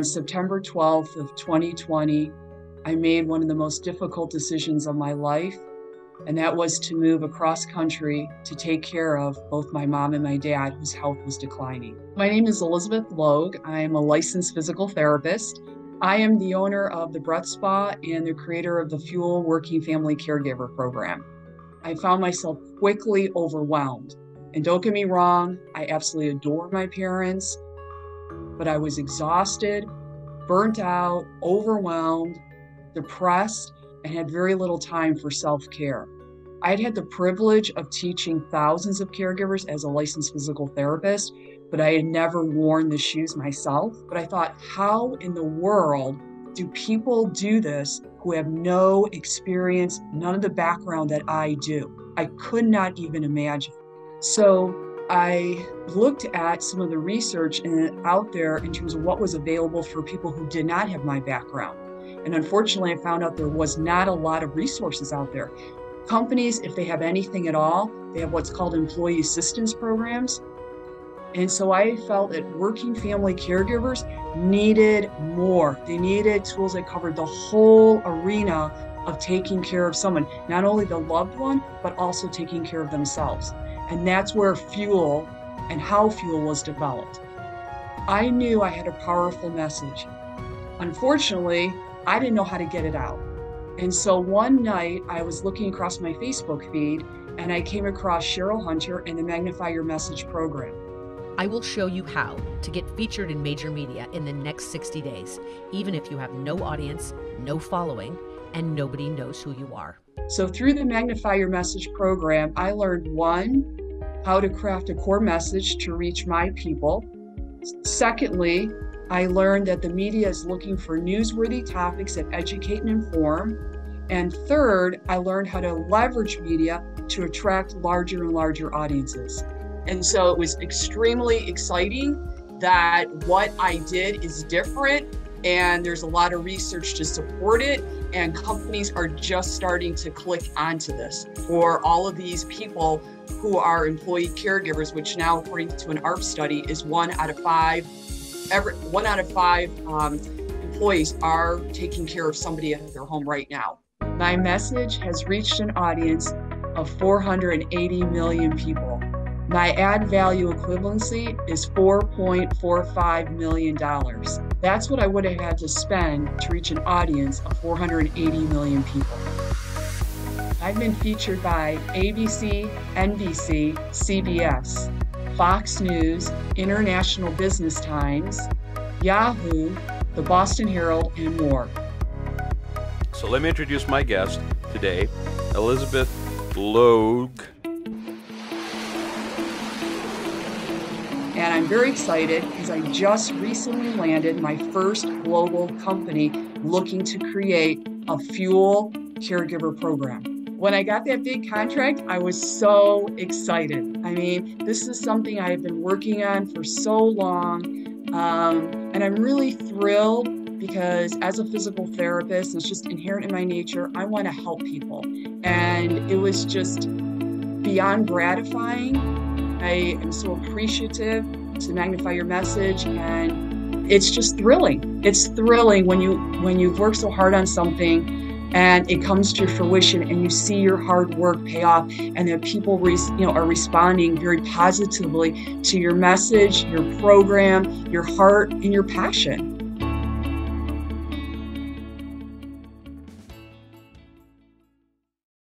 on September 12th of 2020, I made one of the most difficult decisions of my life, and that was to move across country to take care of both my mom and my dad, whose health was declining. My name is Elizabeth Logue. I am a licensed physical therapist. I am the owner of the Breath Spa and the creator of the Fuel Working Family Caregiver program. I found myself quickly overwhelmed. And don't get me wrong, I absolutely adore my parents, but I was exhausted, burnt out, overwhelmed, depressed, and had very little time for self-care. I'd had the privilege of teaching thousands of caregivers as a licensed physical therapist, but I had never worn the shoes myself. But I thought, how in the world do people do this who have no experience, none of the background that I do? I could not even imagine. So I looked at some of the research out there in terms of what was available for people who did not have my background. And unfortunately, I found out there was not a lot of resources out there. Companies, if they have anything at all, they have what's called employee assistance programs. And so I felt that working family caregivers needed more. They needed tools that covered the whole arena of taking care of someone, not only the loved one, but also taking care of themselves. And that's where Fuel and how Fuel was developed. I knew I had a powerful message. Unfortunately, I didn't know how to get it out. And so one night I was looking across my Facebook feed and I came across Cheryl Hunter and the Magnify Your Message program. I will show you how to get featured in major media in the next 60 days, even if you have no audience, no following, and nobody knows who you are. So through the Magnify Your Message program, I learned, one, how to craft a core message to reach my people. Secondly, I learned that the media is looking for newsworthy topics that educate and inform. And third, I learned how to leverage media to attract larger and larger audiences. And so it was extremely exciting that what I did is different, and there's a lot of research to support it, and companies are just starting to click onto this. For all of these people who are employee caregivers, which now, according to an ARP study, is one out of five employees are taking care of somebody at their home right now. My message has reached an audience of 480 million people. My ad value equivalency is $4.45 million. That's what I would have had to spend to reach an audience of 480 million people. I've been featured by ABC, NBC, CBS, Fox News, International Business Times, Yahoo, the Boston Herald, and more. So let me introduce my guest today, Elizabeth Logue. And I'm very excited because I just recently landed my first global company looking to create a Fuel Caregiver program. When I got that big contract, I was so excited. I mean, this is something I have been working on for so long, and I'm really thrilled because as a physical therapist, it's just inherent in my nature, I want to help people. And it was just beyond gratifying. I am so appreciative to Magnify Your Message, and it's just thrilling. It's thrilling when you've worked so hard on something and it comes to fruition and you see your hard work pay off, and that people are responding very positively to your message, your program, your heart, and your passion.